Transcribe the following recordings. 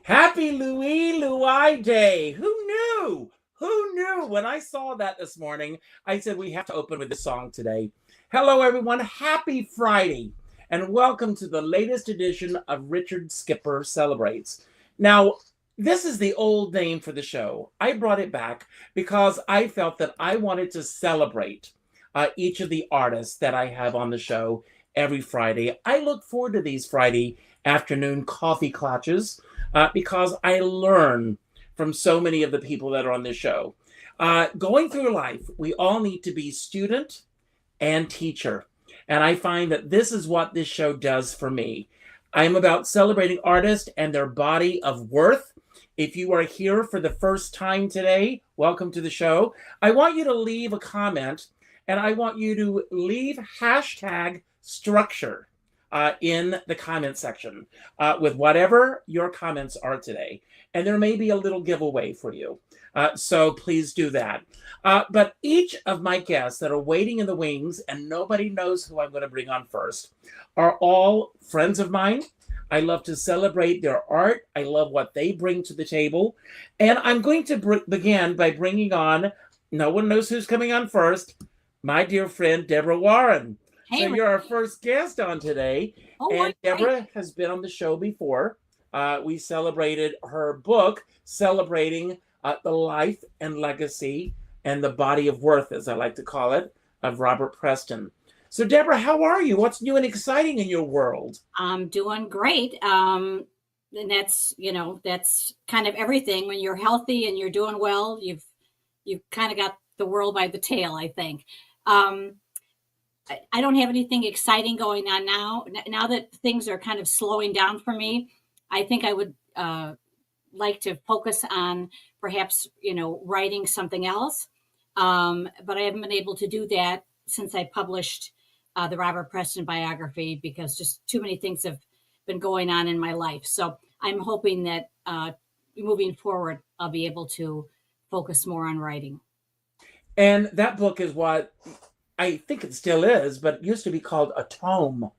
Happy Louis Day. Who knew? Who knew? When I saw that this morning, I said we have to open with this song today. Hello, everyone. Happy Friday, and welcome to the latest edition of Richard Skipper Celebrates. Now, this is the old name for the show. I brought it back because I felt that I wanted to celebrate each of the artists that I have on the show every Friday. I look forward to these Friday afternoon coffee clutches because I learn from so many of the people that are on this show. Going through life, we all need to be student and teacher. And I find that this is what this show does for me. I'm about celebrating artists and their body of worth. If you are here for the first time today, welcome to the show. I want you to leave a comment, and I want you to leave hashtag structure in the comment section with whatever your comments are today. And there may be a little giveaway for you. So please do that. But each of my guests that are waiting in the wings, and nobody knows who I'm going to bring on first, are all friends of mine. I love to celebrate their art. I love what they bring to the table. And I'm going to begin by bringing on, no one knows who's coming on first, my dear friend, Deborah Warren. Hey, so you're our first guest on today. And Deborah has been on the show before. We celebrated her book, celebrating the life and legacy and the body of worth, as I like to call it, of Robert Preston. So, Deborah, how are you? What's new and exciting in your world? I'm doing great. And that's kind of everything. When you're healthy and you're doing well, you've kind of got the world by the tail, I think. I don't have anything exciting going on now. Now that things are kind of slowing down for me, I think I would like to focus on perhaps, writing something else. But I haven't been able to do that since I published the Robert Preston biography, because just too many things have been going on in my life. So I'm hoping that moving forward, I'll be able to focus more on writing. And that book is what I think it still is, but it used to be called a tome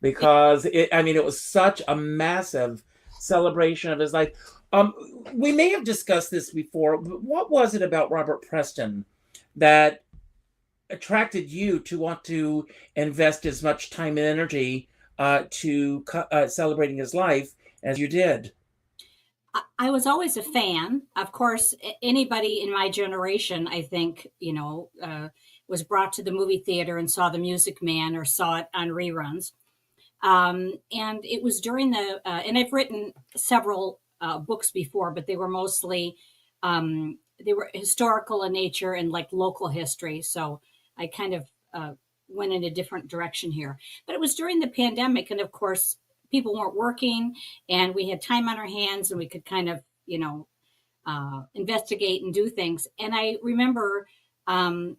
because it was such a massive celebration of his life. Um, we may have discussed this before, but what was it about Robert Preston that attracted you to want to invest as much time and energy to celebrating his life as you did? I was always a fan. Of course, anybody in my generation, I think, was brought to the movie theater and saw The Music Man or saw it on reruns. And it was during and I've written several books before, but they were mostly, they were historical in nature and like local history. So I kind of went in a different direction here. But it was during the pandemic. And of course, people weren't working and we had time on our hands and we could kind of, investigate and do things. And I remember, trying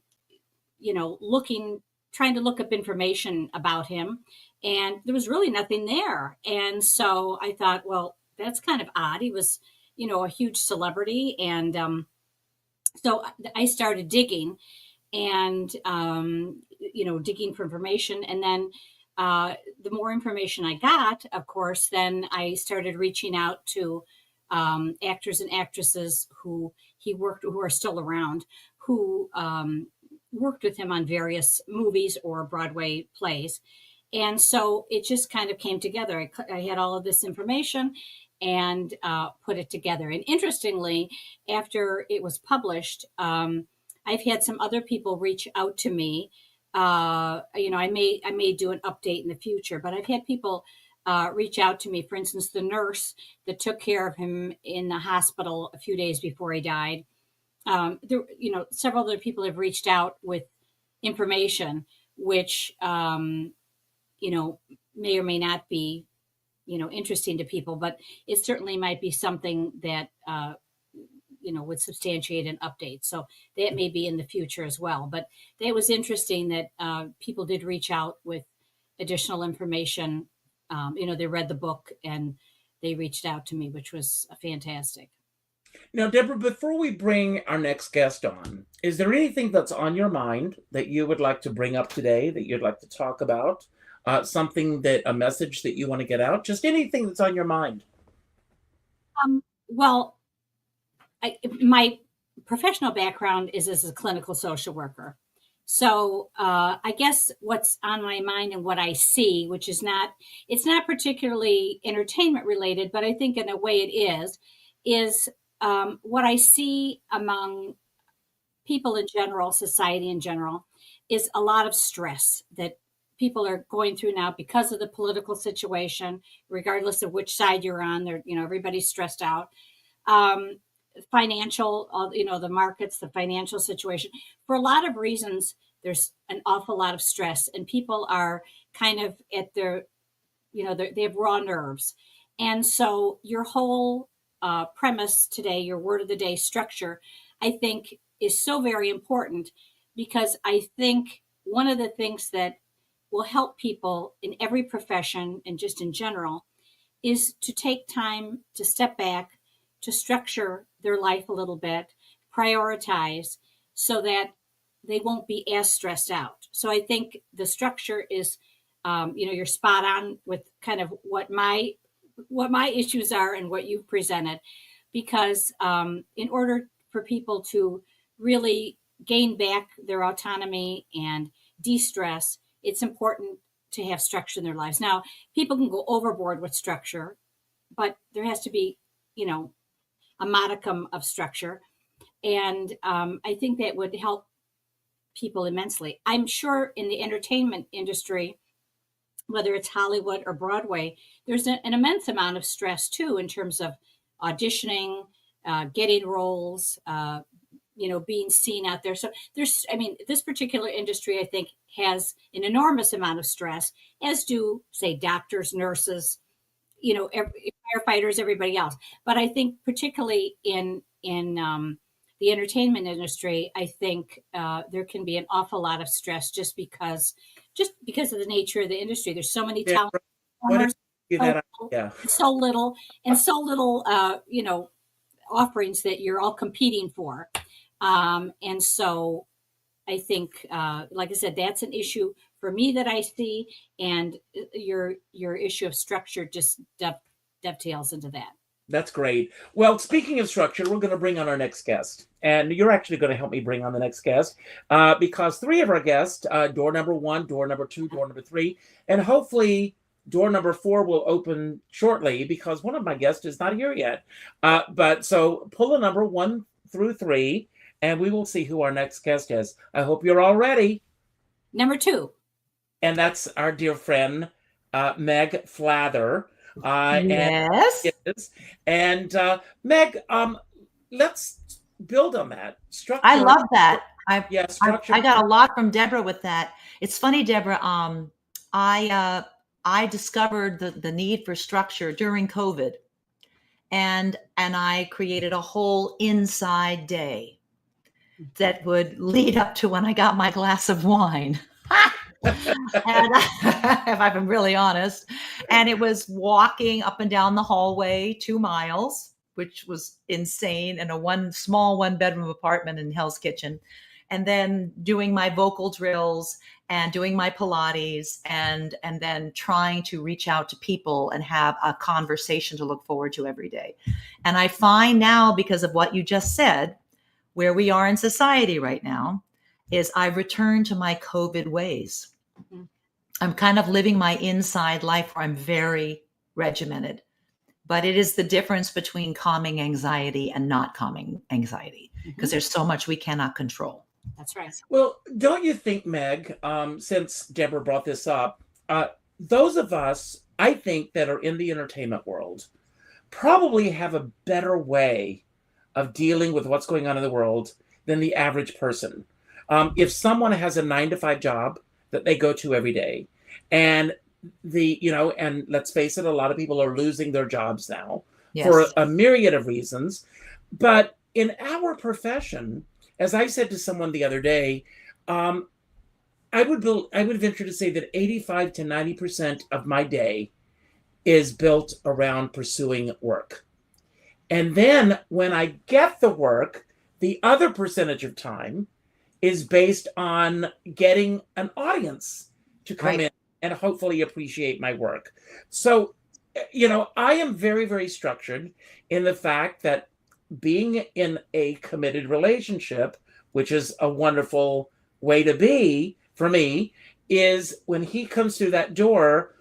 to look up information about him, and there was really nothing there. And so I thought, well, that's kind of odd. He was, a huge celebrity. And so I started digging and, digging for information. And then the more information I got, of course, then I started reaching out to actors and actresses who are still around, who worked with him on various movies or Broadway plays. And so it just kind of came together. I had all of this information and put it together. And interestingly, after it was published, I've had some other people reach out to me. I may do an update in the future, but I've had people reach out to me. For instance, the nurse that took care of him in the hospital a few days before he died. Several other people have reached out with information, which, may or may not be, interesting to people, but it certainly might be something that, would substantiate an update. So that may be in the future as well. But it was interesting that people did reach out with additional information. They read the book and they reached out to me, which was fantastic. Now, Deborah, before we bring our next guest on, is there anything that's on your mind that you would like to bring up today, that you'd like to talk about? A message that you want to get out? Just anything that's on your mind. Well, my professional background is as a clinical social worker. So I guess what's on my mind and what I see, which it's not particularly entertainment related, but I think in a way it is what I see among people in general, society in general, is a lot of stress that people are going through now because of the political situation, regardless of which side you're on. Everybody's stressed out. Financial, the markets, the financial situation. For a lot of reasons, there's an awful lot of stress, and people are kind of at their, they have raw nerves. And so your whole premise today, your word of the day structure, I think is so very important, because I think one of the things that will help people in every profession and just in general is to take time to step back, to structure their life a little bit, prioritize, so that they won't be as stressed out. So I think the structure is, you're spot on with kind of what my issues are and what you've presented, because in order for people to really gain back their autonomy and de-stress, it's important to have structure in their lives. Now, people can go overboard with structure, but there has to be, a modicum of structure. And I think that would help people immensely. I'm sure in the entertainment industry, whether it's Hollywood or Broadway, there's an immense amount of stress too, in terms of auditioning, getting roles, being seen out there. So this particular industry, I think, has an enormous amount of stress, as do, say, doctors, nurses, firefighters, everybody else. But I think particularly in the entertainment industry, I think there can be an awful lot of stress just because of the nature of the industry. There's so many Yeah, talented why don't performers, you do that? Yeah. so little, offerings that you're all competing for. And so I think, like I said, that's an issue for me that I see, and your issue of structure just dovetails into that. That's great. Well, speaking of structure, we're going to bring on our next guest. And you're actually going to help me bring on the next guest because three of our guests, door number 1, door number 2, door number 3, and hopefully door number 4 will open shortly because one of my guests is not here yet. But so pull a number 1 through 3, and we will see who our next guest is. I hope you're all ready. Number 2. And that's our dear friend, Meg Flather. Yes. And Meg, let's build on that structure. I love that. Structure. I got a lot from Deborah with that. It's funny, Deborah. I discovered the need for structure during COVID, and I created a whole inside day that would lead up to when I got my glass of wine. And if I'm really honest, and it was walking up and down the hallway 2 miles, which was insane, in a small 1-bedroom apartment in Hell's Kitchen, and then doing my vocal drills and doing my Pilates, and then trying to reach out to people and have a conversation to look forward to every day. And I find now, because of what you just said, where we are in society right now, is I've returned to my COVID ways. Mm-hmm. I'm kind of living my inside life where I'm very regimented, but it is the difference between calming anxiety and not calming anxiety, because there's so much we cannot control. That's right. Well, don't you think, Meg, since Deborah brought this up, those of us, I think, that are in the entertainment world probably have a better way of dealing with what's going on in the world than the average person. If someone has a 9-to-5 job that they go to every day, and and let's face it, a lot of people are losing their jobs now for a myriad of reasons. But in our profession, as I said to someone the other day, I would venture to say that 85 to 90% of my day is built around pursuing work. And then when I get the work, the other percentage of time is based on getting an audience to come in and hopefully appreciate my work. So, I am very, very structured in the fact that being in a committed relationship, which is a wonderful way to be for me, is when he comes through that door,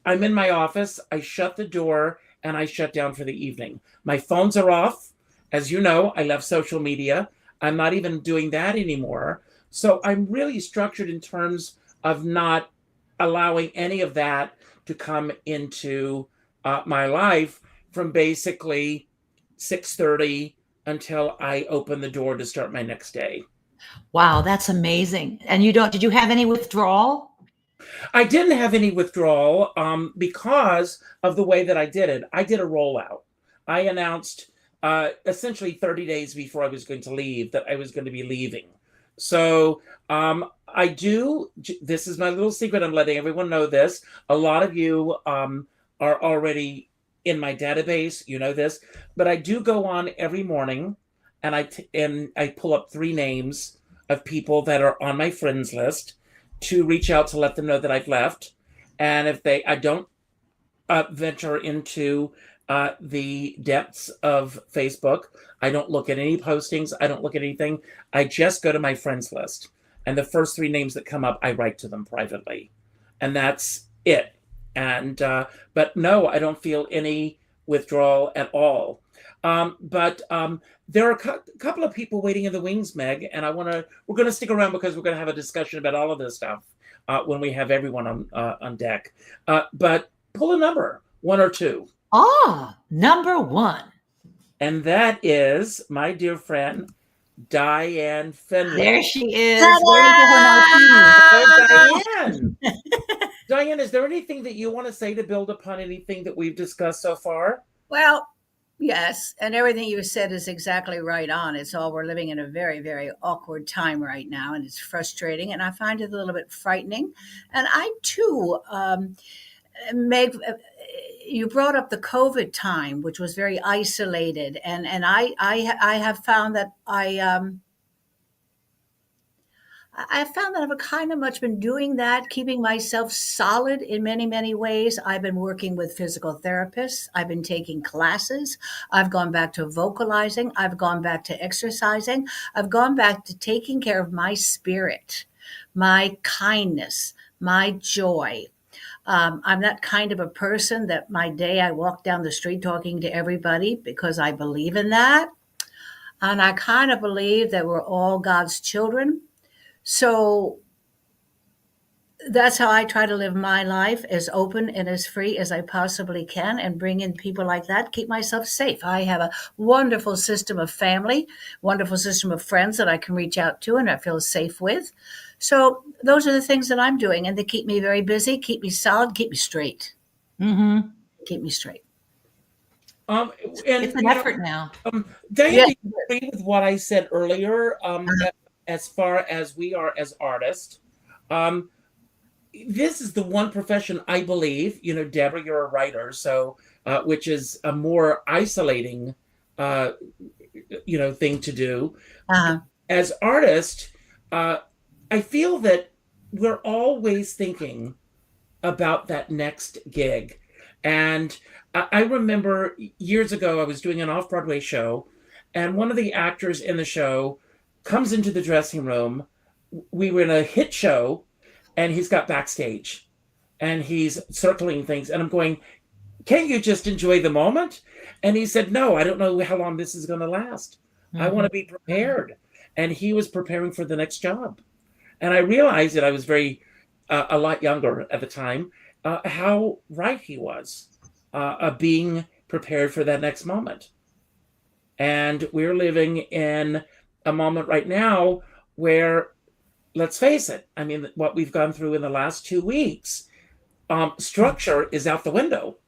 I'm in my office, I shut the door, and I shut down for the evening. My phones are off. As you know, I love social media. I'm not even doing that anymore. So I'm really structured in terms of not allowing any of that to come into my life from basically 6:30 until I open the door to start my next day. Wow, that's amazing. And did you have any withdrawal? I didn't have any withdrawal because of the way that I did it. I did a rollout. I announced essentially 30 days before I was going to leave that I was going to be leaving. So this is my little secret. I'm letting everyone know this. A lot of you are already in my database. You know this. But I do go on every morning and I pull up 3 names of people that are on my friends list to reach out to let them know that I've left. And if I don't venture into the depths of Facebook. I don't look at any postings. I don't look at anything. I just go to my friends list. And the first 3 names that come up, I write to them privately. And that's it. And but no, I don't feel any withdrawal at all. But there are a couple of people waiting in the wings, Meg, and we're going to stick around because we're going to have a discussion about all of this stuff when we have everyone on deck. But pull a number, 1 or 2. Number 1. And that is my dear friend, Diane Fenwick. There she is. Oh, Diane. Diane, is there anything that you want to say to build upon anything that we've discussed so far? Well, Yes, and everything you said is exactly right on. It's all we're living in a very, very awkward time right now, and it's frustrating, and I find it a little bit frightening. And I too, Meg, you brought up the COVID time, which was very isolated, and I have found that I found that I've kind of much been doing that, keeping myself solid in many, many ways. I've been working with physical therapists. I've been taking classes. I've gone back to vocalizing. I've gone back to exercising. I've gone back to taking care of my spirit, my kindness, my joy. I'm that kind of a person that my day I walk down the street talking to everybody because I believe in that. And I kind of believe that we're all God's children. So that's how I try to live my life, as open and as free as I possibly can, and bring in people like that, keep myself safe. I have a wonderful system of family, wonderful system of friends that I can reach out to and I feel safe with. So those are the things that I'm doing, and they keep me very busy, keep me solid, keep me straight. Mm-hmm. Keep me straight. And It's an effort now. Diane, Yeah. do you agree with what I said earlier? As far as we are as artists, this is the one profession I believe. Deborah, you're a writer, so which is a more isolating, thing to do. Uh-huh. As artists, I feel that we're always thinking about that next gig. And I remember years ago, I was doing an off-Broadway show, and one of the actors in the show comes into the dressing room. We were in a hit show, and he's got backstage, and he's circling things. And I'm going, can't you just enjoy the moment? And he said, no, I don't know how long this is going to last. Mm-hmm. I want to be prepared. And he was preparing for the next job. And I realized that I was a lot younger at the time, how right he was being prepared for that next moment. And we're living in a moment right now where, let's face it, I mean, what we've gone through in the last 2 weeks, structure is out the window.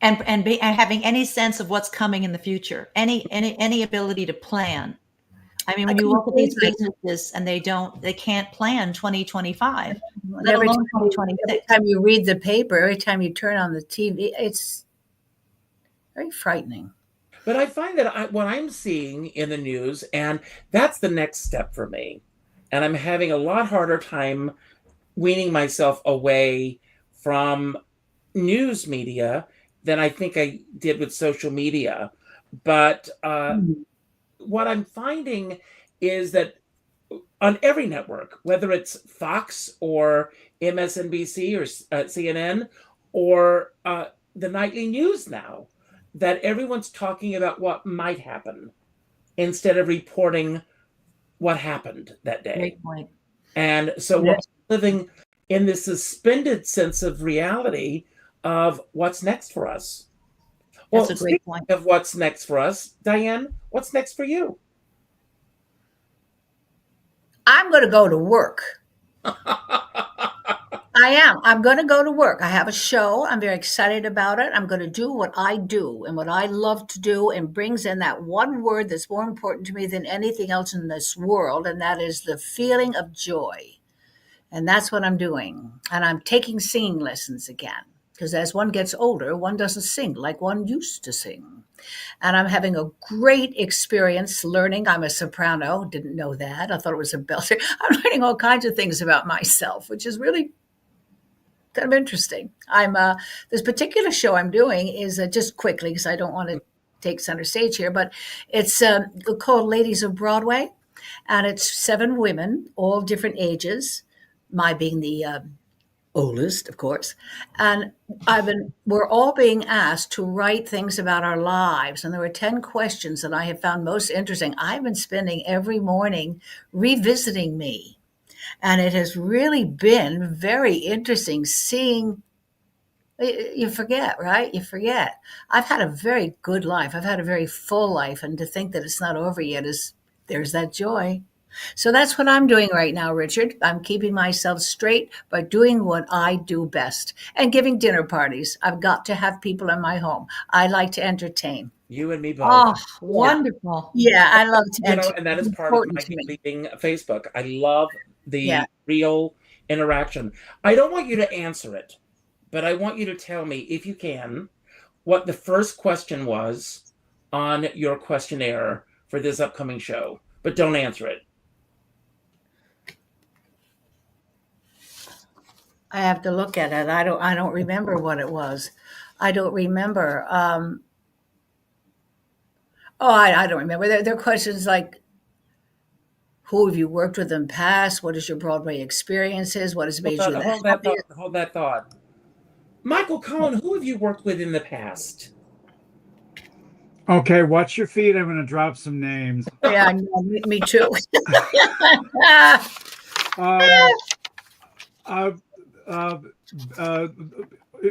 And having any sense of what's coming in the future, any ability to plan. I mean, when you look at these businesses and they can't plan 2025, let alone 2026. Every time you read the paper, every time you turn on the TV, it's very frightening. But I find that what I'm seeing in the news, and that's the next step for me. And I'm having a lot harder time weaning myself away from news media than I think I did with social media. But what I'm finding is that on every network, whether it's Fox or MSNBC or CNN or the nightly news now, that everyone's talking about what might happen instead of reporting what happened that day. Great point. And so we're living in this suspended sense of reality of what's next for us. Well, that's a great point. Of what's next for us, Diane, what's next for you? I'm going to go to work. I am. I'm going to go to work. I have a show. I'm very excited about it. I'm going to do what I do and what I love to do, and brings in that one word that's more important to me than anything else in this world, and that is the feeling of joy. And that's what I'm doing. And I'm taking singing lessons again, because as one gets older, one doesn't sing like one used to sing. And I'm having a great experience learning. I'm a soprano. Didn't know that. I thought it was a belter. I'm learning all kinds of things about myself, which is really kind of interesting. This particular show I'm doing is just quickly, because I don't want to take center stage here, but it's called Ladies of Broadway, and it's 7 women, all different ages, my being the oldest, of course. And we're all being asked to write things about our lives. And there were 10 questions that I have found most interesting. I've been spending every morning revisiting me. And it has really been very interesting seeing. You forget, right? You forget. I've had a very good life. I've had a very full life. And to think that it's not over yet there's that joy. So that's what I'm doing right now, Richard. I'm keeping myself straight by doing what I do best and giving dinner parties. I've got to have people in my home. I like to entertain. You and me both. Oh, wonderful. Yeah, I love to You know, entertain. and that is It's part of important my to me. leading Facebook. I love Yeah. the real interaction. I don't want you to answer it, but I want you to tell me, if you can, what the first question was on your questionnaire for this upcoming show. But don't answer it. I have to look at it. I don't remember what it was. I don't remember. I don't remember. There are questions like, who have you worked with in the past? What is your Broadway experiences? What has made you the happiest? Hold that thought. Michael Cohen, who have you worked with in the past? Okay, watch your feet. I'm going to drop some names. Yeah, no, me too.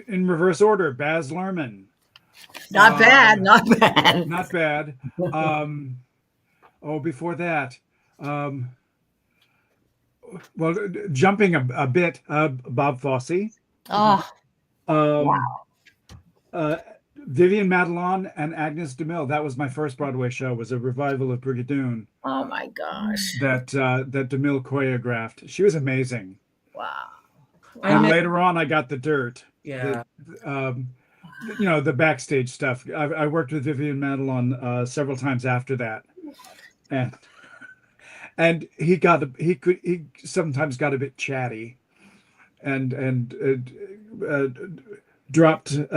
In reverse order, Baz Luhrmann. Not bad, not bad. Not bad. Before that, jumping a bit, Bob Fosse. Oh, Vivian Madelon and Agnes DeMille. That was my first Broadway show. Was a revival of Brigadoon Oh my gosh. that DeMille choreographed. She was amazing. Wow. And later on, I got the dirt. Yeah. The backstage stuff. I worked with Vivian Madelon several times after that, and he sometimes got a bit chatty, and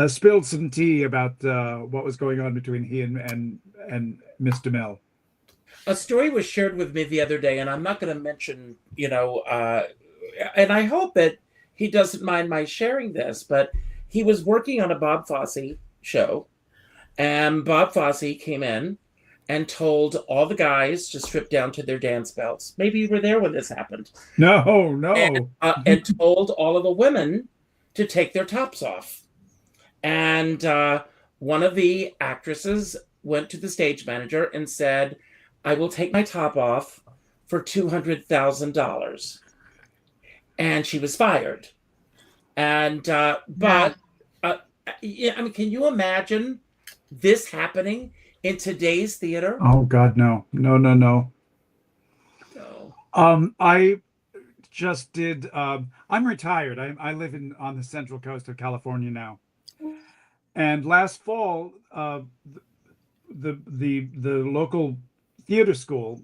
spilled some tea about what was going on between he and Miss DeMille. A story was shared with me the other day, and I'm not going to mention, and I hope that he doesn't mind my sharing this, but he was working on a Bob Fosse show, and Bob Fosse came in and told all the guys to strip down to their dance belts. Maybe you were there when this happened. No. And told all of the women to take their tops off. And one of the actresses went to the stage manager and said, I will take my top off for $200,000. And she was fired. And can you imagine this happening in today's theater? Oh God, no. No. I just did. I'm retired. I live on the central coast of California now. And last fall, the local theater school,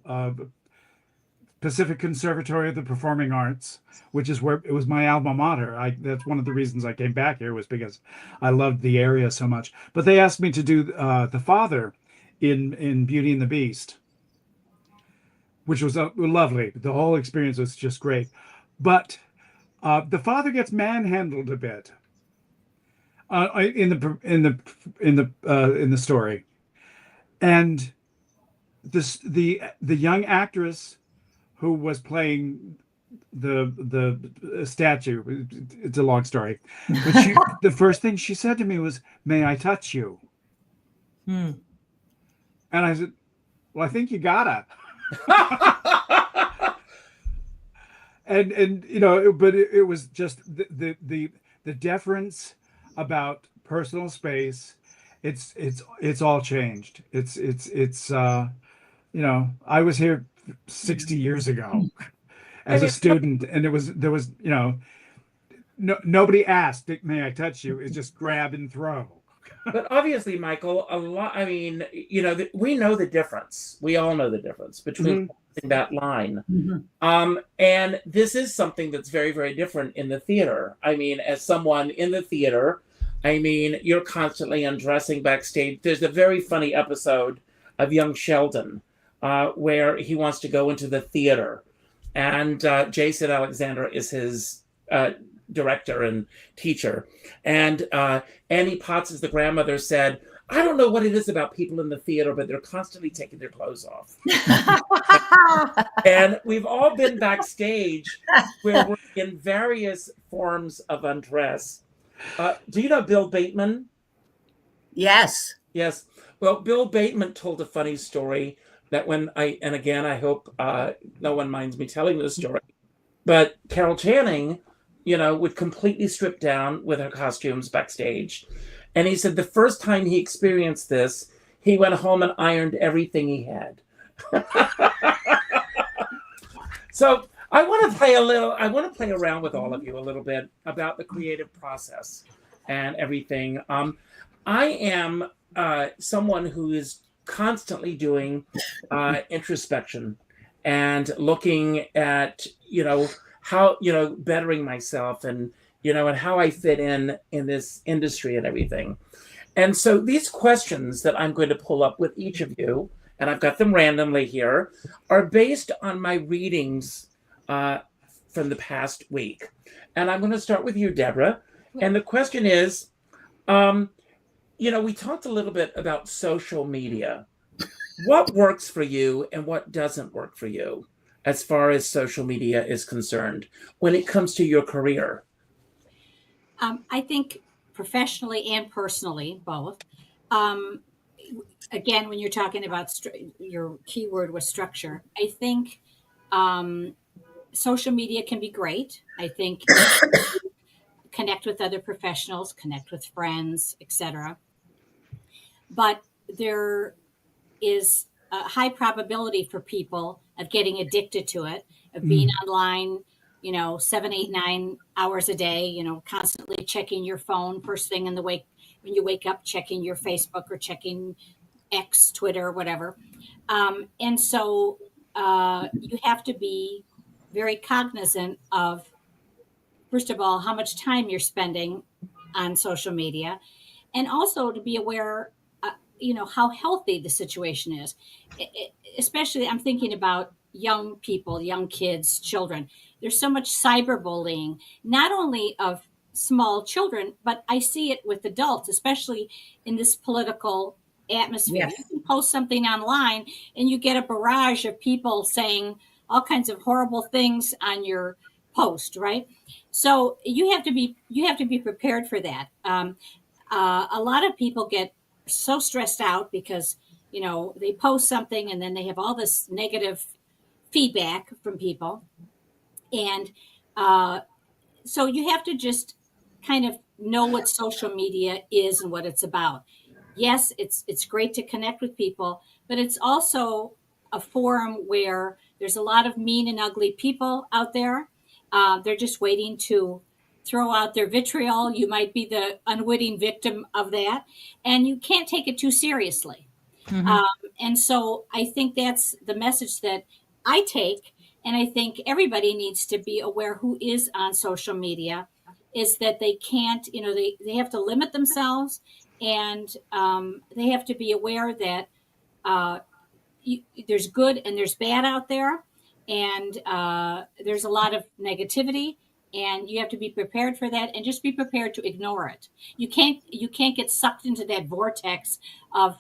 Pacific Conservatory of the Performing Arts, which is where it was my alma mater. That's one of the reasons I came back here, was because I loved the area so much. But they asked me to do the father in Beauty and the Beast, which was lovely. The whole experience was just great. But the father gets manhandled a bit in the story, and the young actress who was playing the statue. It's a long story, but the first thing she said to me was, "May I touch you?" And I said, "Well, I think you gotta." and but it was just the deference about personal space. It's all changed. It's I was here 60 years ago as a student, and there was nobody asked, "May I touch you?" It's just grab and throw. But obviously, Michael, we know the difference. We all know the difference between that line. And this is something that's very, very different in the theater. I mean, as someone in the theater, you're constantly undressing backstage. There's a very funny episode of Young Sheldon where he wants to go into the theater. And Jason Alexander is his director and teacher. And Annie Potts, as the grandmother, said, I don't know what it is about people in the theater, but they're constantly taking their clothes off. And we've all been backstage where we're in various forms of undress. Do you know Bill Bateman? Yes. Yes. Well, Bill Bateman told a funny story that and again, I hope no one minds me telling this story, but Carol Channing, would completely strip down with her costumes backstage. And he said the first time he experienced this, he went home and ironed everything he had. So I want to play around with all of you a little bit about the creative process and everything. I am someone who is constantly doing introspection and looking at, how, bettering myself and, and how I fit in this industry and everything. And so these questions that I'm going to pull up with each of you, and I've got them randomly here, are based on my readings from the past week. And I'm going to start with you, Deborah. And the question is, we talked a little bit about social media. What works for you and what doesn't work for you as far as social media is concerned when it comes to your career? I think professionally and personally, both. Again, when you're talking about your keyword was structure, I think social media can be great. I think connect with other professionals, connect with friends, etc. But there is a high probability for people of getting addicted to it, of being online, 7, 8, 9 hours a day, constantly checking your phone first thing when you wake up, checking your Facebook or checking X, Twitter, whatever. And so you have to be very cognizant of, first of all, how much time you're spending on social media, and also to be aware, how healthy the situation is. Especially, I'm thinking about young people, young kids, children. There's so much cyberbullying, not only of small children, but I see it with adults, especially in this political atmosphere. Yes. You can post something online and you get a barrage of people saying all kinds of horrible things on your post, right? So you have to be prepared for that. A lot of people get so stressed out because they post something and then they have all this negative feedback from people, and so you have to just kind of know what social media is and what it's about. Yes, it's great to connect with people, but it's also a forum where there's a lot of mean and ugly people out there. They're just waiting to throw out their vitriol. You might be the unwitting victim of that, and you can't take it too seriously. And so I think that's the message that I take, and I think everybody needs to be aware who is on social media, is that they can't, they have to limit themselves, and they have to be aware that there's good and there's bad out there, and there's a lot of negativity, and you have to be prepared for that, and just be prepared to ignore it. You can't get sucked into that vortex of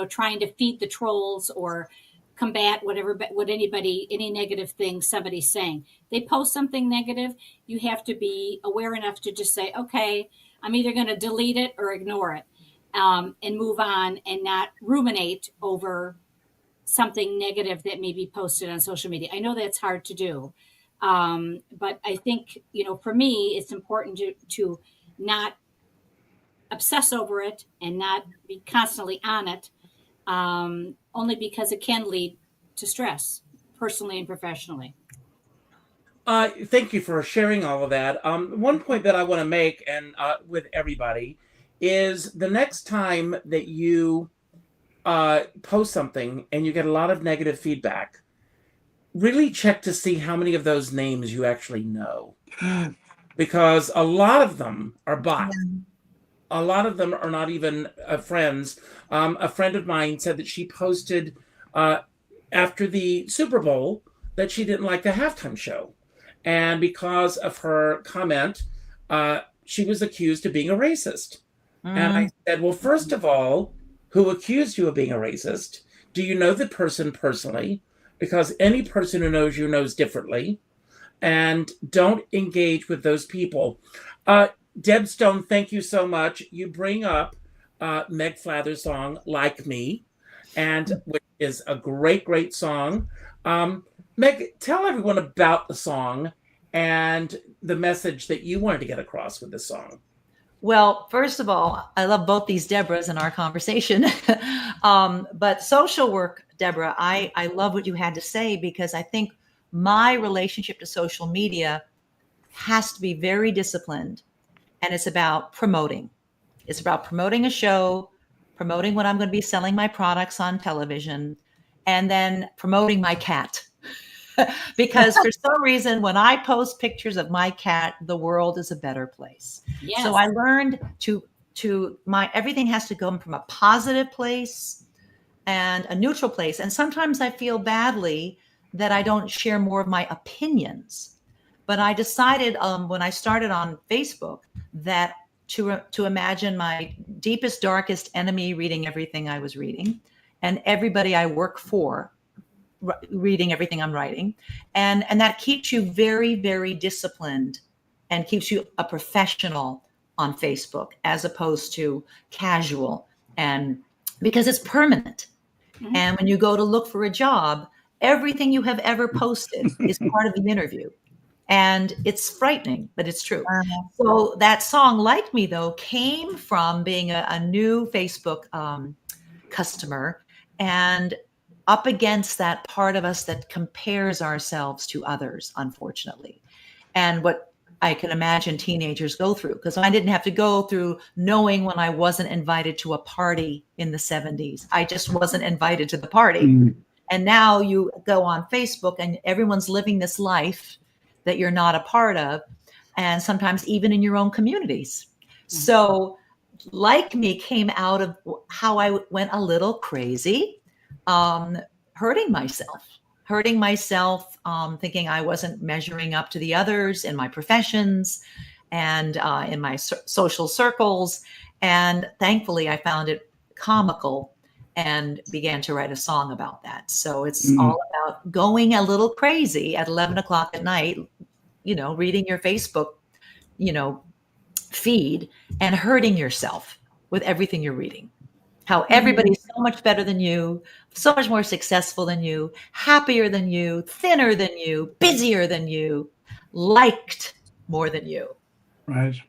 trying to feed the trolls or combat any negative thing somebody's saying. They post something negative, you have to be aware enough to just say, okay, I'm either going to delete it or ignore it, and move on, and not ruminate over something negative that may be posted on social media. I know that's hard to do. But I think, for me, it's important to not obsess over it and not be constantly on it, only because it can lead to stress, personally and professionally. Thank you for sharing all of that. One point that I want to make, and with everybody, is the next time that you post something and you get a lot of negative feedback, really check to see how many of those names you actually know. Because a lot of them are bots. A lot of them are not even friends. A friend of mine said that she posted after the Super Bowl that she didn't like the halftime show. And because of her comment, she was accused of being a racist. And I said, well, first of all, who accused you of being a racist? Do you know the person personally? Because any person who knows you knows differently. And don't engage with those people. Deb Stone, thank you so much. You bring up Meg Flather's song, Like Me, and which is a great, great song. Meg, tell everyone about the song and the message that you wanted to get across with this song. Well, first of all, I love both these Deborahs in our conversation. But social work, Deborah, I love what you had to say, because I think my relationship to social media has to be very disciplined. And it's about promoting. It's about promoting a show, promoting when I'm going to be selling my products on television, and then promoting my cat. Because for some reason, when I post pictures of my cat, the world is a better place. Yes. So I learned everything has to come from a positive place and a neutral place. And sometimes I feel badly that I don't share more of my opinions. But I decided when I started on Facebook that to imagine my deepest, darkest enemy reading everything I was reading, and everybody I work for reading everything I'm writing. And that keeps you very, very disciplined and keeps you a professional on Facebook as opposed to casual, and because it's permanent. Mm-hmm. And when you go to look for a job, everything you have ever posted is part of the interview. And it's frightening, but it's true. Uh-huh. So that song, Like Me, though, came from being a new Facebook customer and up against that part of us that compares ourselves to others, unfortunately. And what I can imagine teenagers go through, because I didn't have to go through knowing when I wasn't invited to a party in the 70s. I just wasn't invited to the party. Mm-hmm. And now you go on Facebook and everyone's living this life that you're not a part of, and sometimes even in your own communities. Mm-hmm. So Like Me came out of how I went a little crazy, hurting myself, thinking I wasn't measuring up to the others in my professions and in my social circles. And thankfully, I found it comical and began to write a song about that. So it's all about going a little crazy at 11 o'clock at night, reading your Facebook, feed and hurting yourself with everything you're reading. How everybody's so much better than you, so much more successful than you, happier than you, thinner than you, busier than you, liked more than you. Right.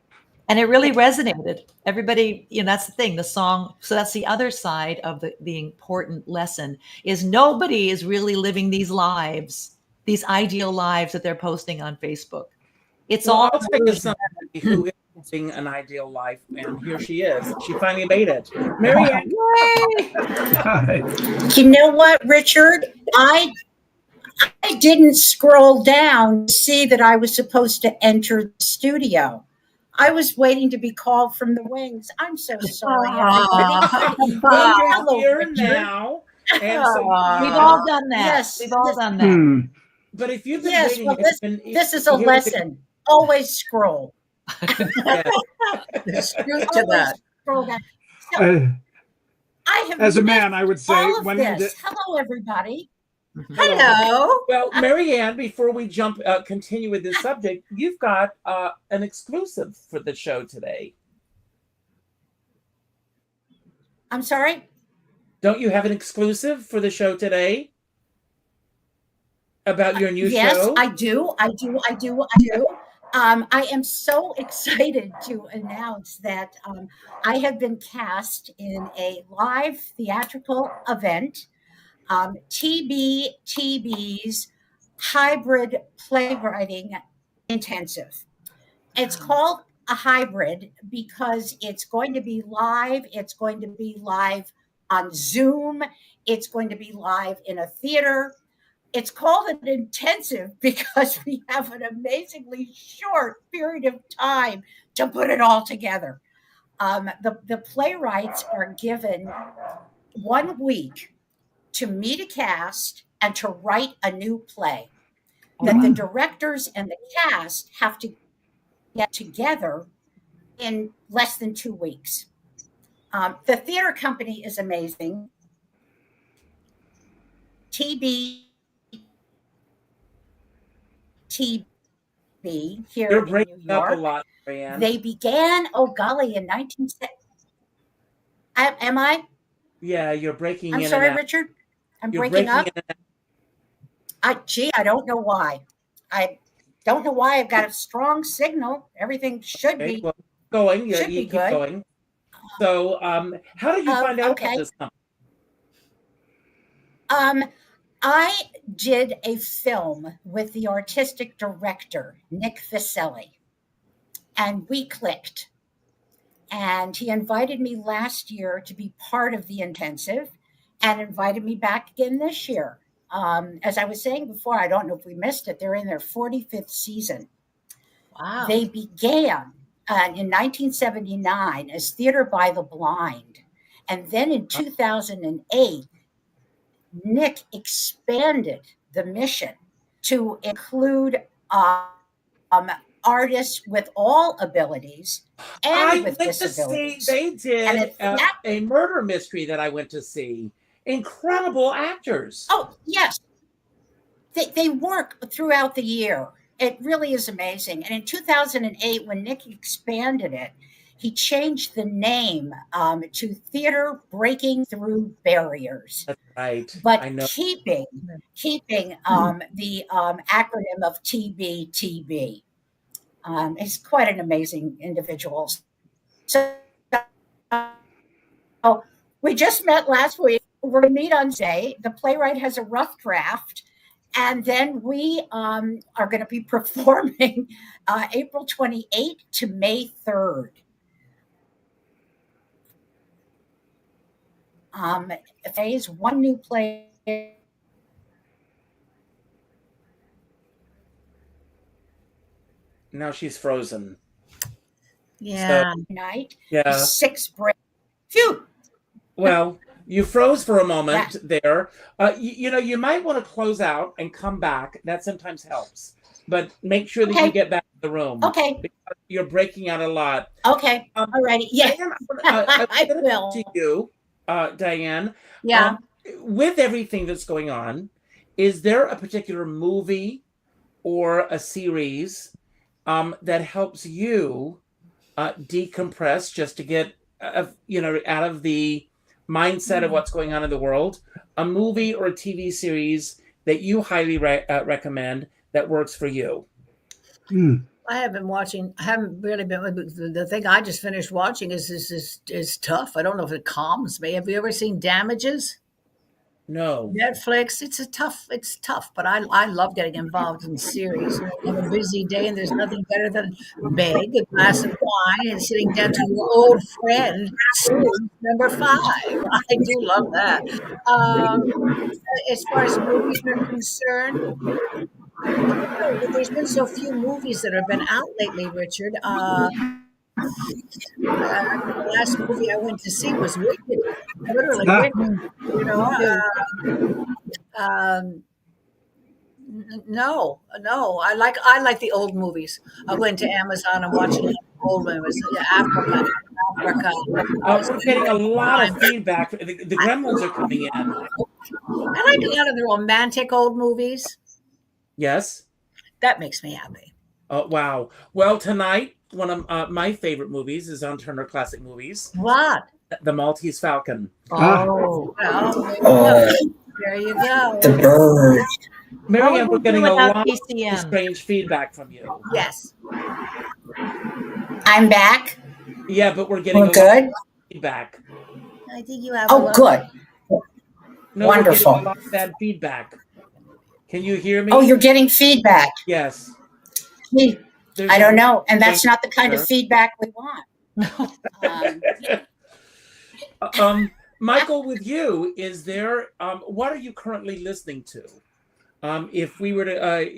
And it really resonated. Everybody, that's the thing, the song. So that's the other side of the important lesson is nobody is really living these lives, these ideal lives that they're posting on Facebook. It's all. I'll take this somebody who is living an ideal life, and here she is. She finally made it. Marianne. You know what, Richard? I didn't scroll down to see that I was supposed to enter the studio. I was waiting to be called from the wings. I'm so sorry, everybody. Hello, here now. And so we've all done that. Yes, we've all done that. But if you've been waiting, well, this is a lesson. Always scroll. Screw to that. Scroll down. So, I have as a man, I would say, when hello, everybody. Hello. Well, Marianne, before we continue with this subject, you've got an exclusive for the show today. I'm sorry? Don't you have an exclusive for the show today? About your new show? Yes, I do. I am so excited to announce that I have been cast in a live theatrical event, TB's Hybrid Playwriting Intensive. It's called a hybrid because it's going to be live. It's going to be live on Zoom. It's going to be live in a theater. It's called an intensive because we have an amazingly short period of time to put it all together. The playwrights are given 1 week to meet a cast and to write a new play that the directors and the cast have to get together in less than 2 weeks. The theater company is amazing. TB here You're in breaking New York. up a lot, Marianne. They began, in 1970. Am I? Yeah, you're breaking in. I'm sorry, Richard. I'm You're breaking up. in and I don't know why. I don't know why. I've got a strong signal. Everything should okay, be well, going. Yeah, should you be keep good. going. So, how did you find out about Okay. this company? I did a film with the artistic director, Nick Viselli, and we clicked. And he invited me last year to be part of the intensive and invited me back again this year. As I was saying before, I don't know if we missed it, they're in their 45th season. Wow. They began in 1979 as Theater by the Blind. And then in 2008, Nick expanded the mission to include artists with all abilities I and with went to see, disabilities. they And did it's that, a murder mystery that I went to see. Incredible actors. oh, yes, they work throughout the year. It really is amazing. And in 2008, when Nick expanded it, he changed the name to Theater Breaking Through Barriers, That's right. but I know. keeping the acronym of TBTB. He's quite an amazing individual. So we just met last week. We're going to meet on Tuesday. The playwright has a rough draft. And then we are going to be performing April 28th to May 3rd. Phase one new play. Now she's frozen. Yeah. Night. Yeah. 6 break. Phew. Well, you froze for a moment Yeah. there. You know, you might want to close out and come back. That sometimes helps. But make sure that Okay. you get back to the room. Okay. Because you're breaking out a lot. Okay. All righty. Yeah. Diane, I I will. will. To you, Diane. Yeah. With everything that's going on, is there a particular movie or a series that helps you decompress, just to get out of the mindset of what's going on in the world? A movie or a TV series that you highly recommend that works for you? I haven't really been. The thing I just finished watching is tough. I don't know if it calms me. Have you ever seen Damages? No. Netflix. It's tough, but I love getting involved in series. You have a busy day, and there's nothing better than bag, a glass of wine, and sitting down to your old friend, number 5. I do love that. As far as movies are concerned, there's been so few movies that have been out lately, Richard. The last movie I went to see was Wicked. Literally Wicked. You know, no. I like the old movies. I went to Amazon and watched the old ones. Africa. We're getting a lot of feedback. The gremlins are coming in. I like a lot of the romantic old movies. Yes. That makes me happy. Oh, wow. Well, tonight, one of my favorite movies is on Turner Classic Movies. What? The Maltese Falcon. Oh, well, there you go. The bird. Miriam, we're getting a lot of PCM? strange feedback from you. Yes. I'm back. Yeah, but we're getting We're a lot good. of feedback. I think you have. Oh, good. No, Wonderful. We're getting a lot of bad feedback. Can you hear me? Oh, you're getting feedback. Yes. I don't know. And that's not the kind of feedback we want. Michael, with you, is there, what are you currently listening to? If we were to,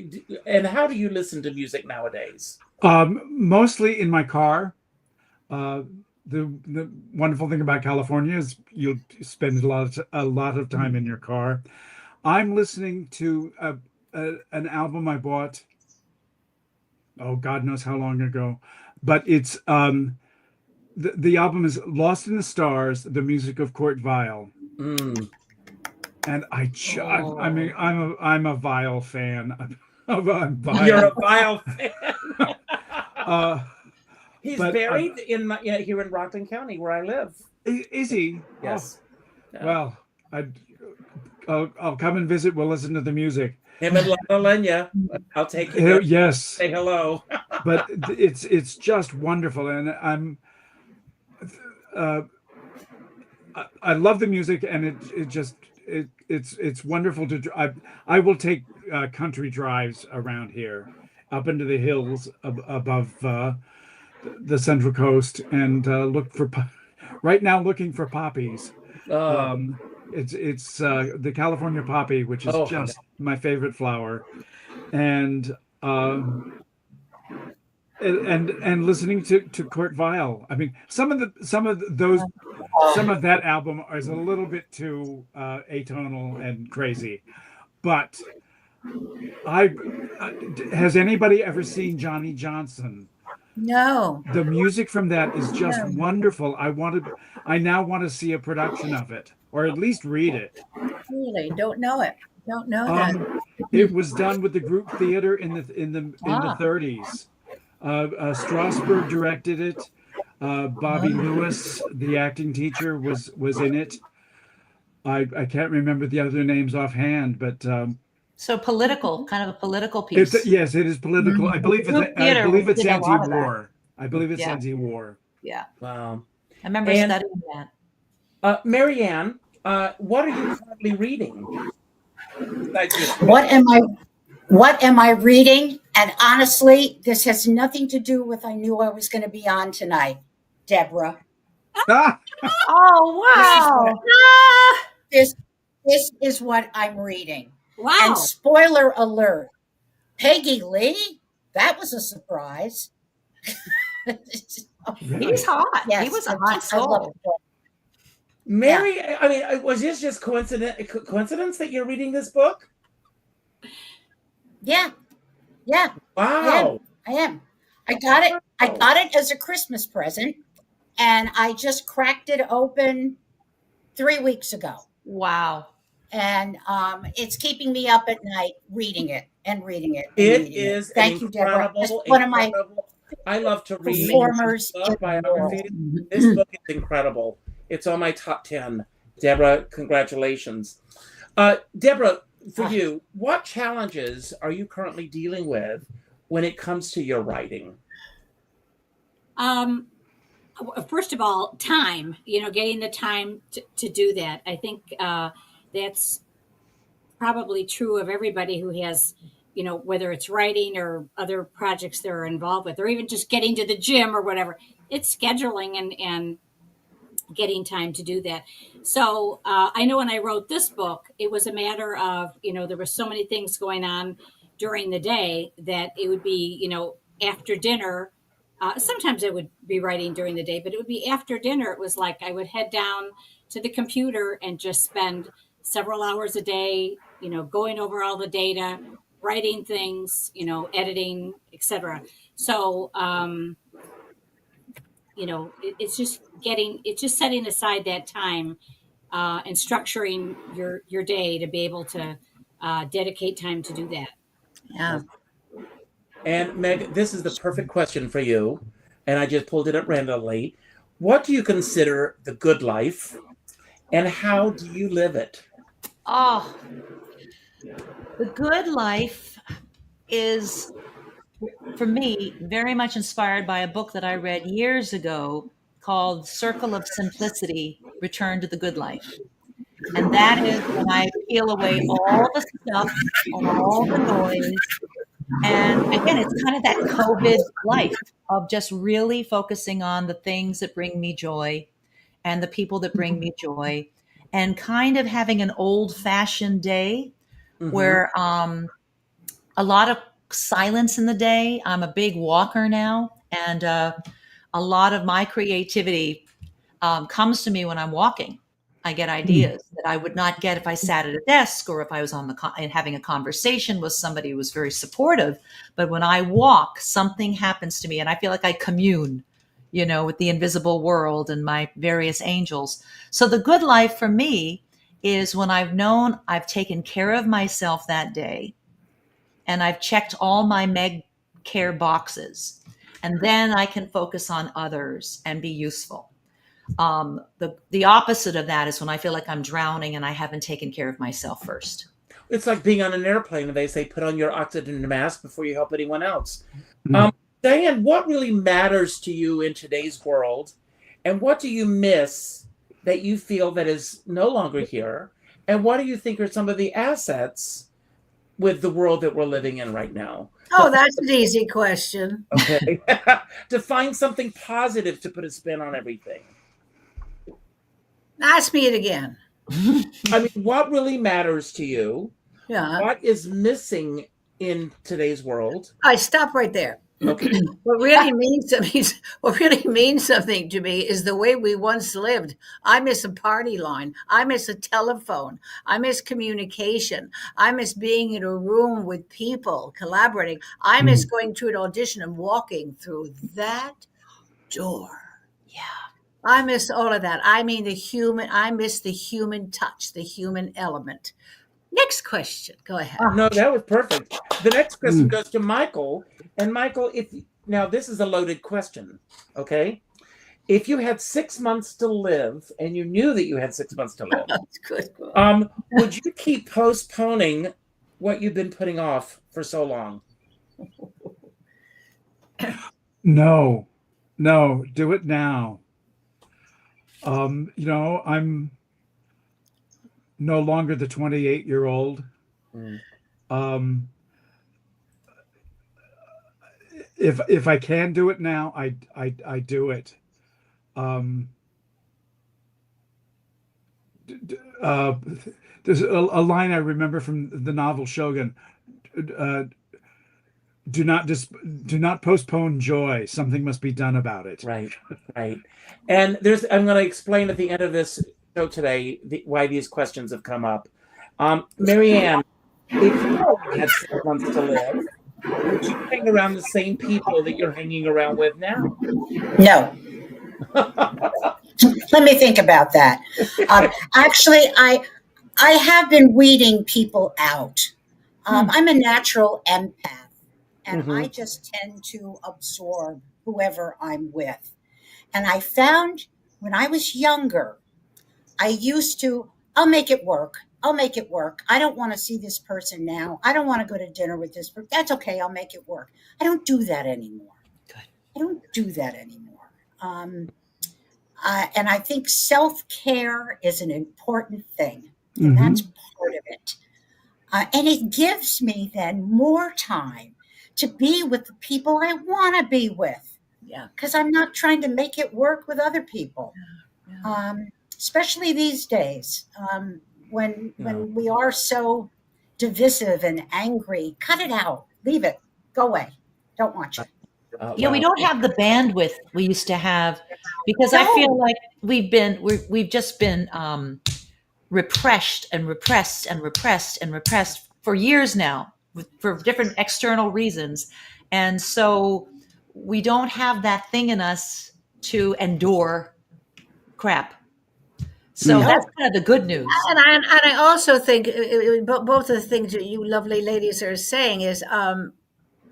and how do you listen to music nowadays? Mostly in my car. The wonderful thing about California is you'll spend a lot of time in your car. I'm listening to an album I bought, oh, God knows how long ago, but it's the album is Lost in the Stars, the music of Kurt Weill. And I'm a Weill fan. You're a Weill fan. He's buried here in Rockland County, where I live. Is he? Yes. Oh. Well, I'll come and visit. We'll listen to the music. Him and Lenya. I'll take you there. Yes, Say hello. but it's just wonderful, and I love the music, and it's wonderful to. I will take country drives around here, up into the hills above the Central Coast, and look for right now looking for poppies. It's the California poppy, which is just my favorite flower, and listening to Kurt Weill. I mean, some of that album is a little bit too atonal and crazy, but has anybody ever seen Johnny Johnson? No. The music from that is just wonderful. I now want to see a production of it, or at least read it. Really, don't know it. Don't know that. It was done with the group theater in the 30s. Strasberg directed it. Bobby Lewis, the acting teacher, was in it. I can't remember the other names offhand, but so political, kind of a political piece. Yes, it is political. I believe it's anti-war. I believe it's anti-war. Yeah. Wow. I remember studying that. Marianne, what are you currently reading? What am I reading? And honestly, this has nothing to do with I knew I was going to be on tonight, Deborah. Oh, wow. This is what I'm reading. Wow. And spoiler alert, Peggy Lee, that was a surprise. He's hot. Yes, He was a I hot soul. love it. Mary, I mean, was this just coincidence that you're reading this book? Yeah. Wow. I am. I got it as a Christmas present, and I just cracked it open 3 weeks ago. Wow. And it's keeping me up at night reading it. It is Thank you, Deborah. It's incredible. one of my I love to read performers biographies. This book is incredible. It's on my top 10. Deborah, congratulations. Deborah, for you, what challenges are you currently dealing with when it comes to your writing? First of all, time, getting the time to do that. I think that's probably true of everybody who has, whether it's writing or other projects they're involved with, or even just getting to the gym or whatever. It's scheduling and getting time to do that. So I know when I wrote this book, it was a matter of, there were so many things going on during the day that it would be, after dinner. Sometimes I would be writing during the day, but it would be after dinner. It was like I would head down to the computer and just spend several hours a day, going over all the data, writing things, editing, etc. So, it's just setting aside that time and structuring your day to be able to dedicate time to do that. Yeah. And Meg, this is the perfect question for you. And I just pulled it up randomly. What do you consider the good life? And how do you live it? Oh, the good life is, for me, very much inspired by a book that I read years ago called Circle of Simplicity, Return to the Good Life. And that is when I peel away all the stuff and all the noise. And again, it's kind of that COVID life of just really focusing on the things that bring me joy and the people that bring me joy, and kind of having an old-fashioned day where a lot of silence in the day. I'm a big walker now, and a lot of my creativity comes to me when I'm walking. I get ideas that I would not get if I sat at a desk or if I was on and having a conversation with somebody who was very supportive. But when I walk, something happens to me, and I feel like I commune, with the invisible world and my various angels. So the good life for me is when I've known I've taken care of myself that day, and I've checked all my Meg care boxes, and then I can focus on others and be useful. The opposite of that is when I feel like I'm drowning and I haven't taken care of myself first. It's like being on an airplane and they say, put on your oxygen mask before you help anyone else. Mm. Diane, what really matters to you in today's world? And what do you miss that you feel that is no longer here? And what do you think are some of the assets with the world that we're living in right now? Oh, that's an easy question. Okay. To find something positive to put a spin on everything. Ask me it again. I mean, what really matters to you? Yeah. What is missing in today's world? I stop right there. Okay. What really means something to me is the way we once lived. I miss a party line. I miss a telephone. I miss communication. I miss being in a room with people collaborating. I miss going to an audition and walking through that door. Yeah. I miss all of that. I mean, I miss the human touch, the human element. Next question. Go ahead. No, that was perfect. The next question goes to Michael. And Michael, now this is a loaded question, okay? If you had 6 months to live and you knew that you had 6 months to live, That's good. would you keep postponing what you've been putting off for so long? No, do it now. I'm no longer the 28-year-old. If I can do it now, I do it. There's a line I remember from the novel Shogun. Do not postpone joy. Something must be done about it. Right. And I'm going to explain at the end of this show today why these questions have come up. Marianne, if you had 6 months to live, would you hang around the same people that you're hanging around with now? No. Let me think about that. Actually, I have been weeding people out. I'm a natural empath, and I just tend to absorb whoever I'm with. And I found when I was younger, I used to, I'll make it work. I don't want to see this person now. I don't want to go to dinner with this person. That's okay. I'll make it work. I don't do that anymore. And I think self-care is an important thing. And that's part of it. And it gives me then more time to be with the people I want to be with. Yeah. Because I'm not trying to make it work with other people. Especially these days, when we are so divisive and angry. Cut it out. Leave it. Go away. Don't watch it. We don't have the bandwidth we used to have, because I feel like we've just been repressed for years now, for different external reasons, and so we don't have that thing in us to endure crap. So that's kind of the good news. And I also think both of the things that you lovely ladies are saying is, and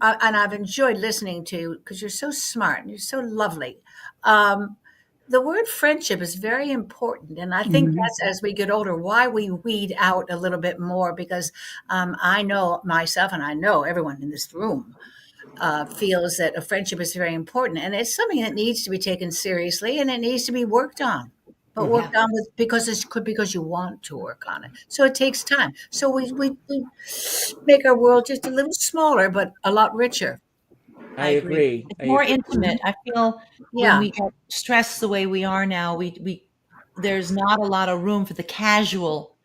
I've enjoyed listening to you because you're so smart and you're so lovely. The word friendship is very important. And I think that's, as we get older, why we weed out a little bit more, because I know myself and I know everyone in this room feels that a friendship is very important. And it's something that needs to be taken seriously and it needs to be worked on. But worked on because you want to work on it. So it takes time. So we make our world just a little smaller, but a lot richer. I agree. It's more intimate. I feel when we get stressed the way we are now, we there's not a lot of room for the casual.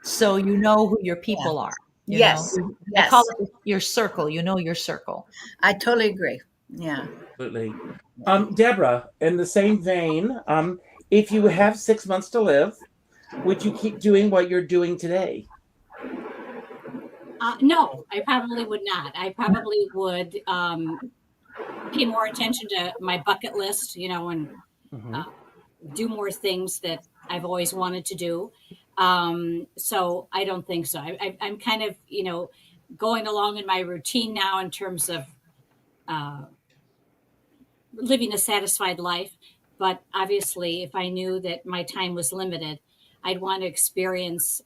So you know who your people are. You know? I call it your circle. You know your circle. I totally agree. Yeah. Absolutely. Deborah, in the same vein, if you have 6 months to live, would you keep doing what you're doing today? No, I probably would not. I probably would pay more attention to my bucket list, and do more things that I've always wanted to do. So I don't think so. I'm kind of, going along in my routine now in terms of living a satisfied life. But obviously, if I knew that my time was limited, I'd want to experience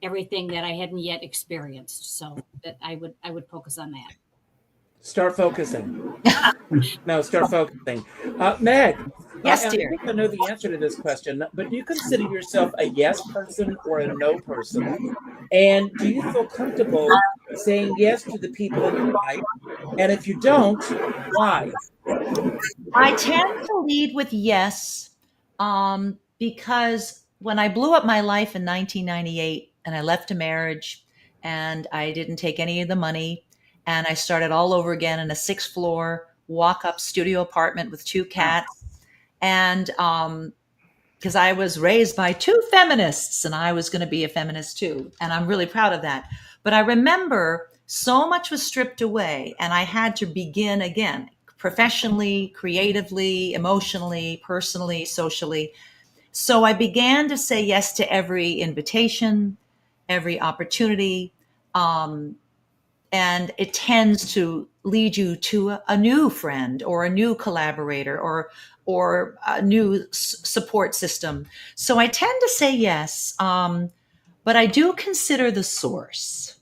everything that I hadn't yet experienced. So that I would focus on that. Start focusing. No, start focusing. Meg, Yes, I dear. think I know the answer to this question, but do you consider yourself a yes person or a no person? And do you feel comfortable saying yes to the people in your life? And if you don't, why? I tend to lead with yes, because when I blew up my life in 1998 and I left a marriage and I didn't take any of the money and I started all over again in a 6th floor walk-up studio apartment with 2 cats. And because I was raised by 2 feminists and I was going to be a feminist too. And I'm really proud of that. But I remember so much was stripped away and I had to begin again, professionally, creatively, emotionally, personally, socially. So I began to say yes to every invitation, every opportunity. And it tends to lead you to a new friend or a new collaborator or a new support system. So I tend to say yes, but I do consider the source.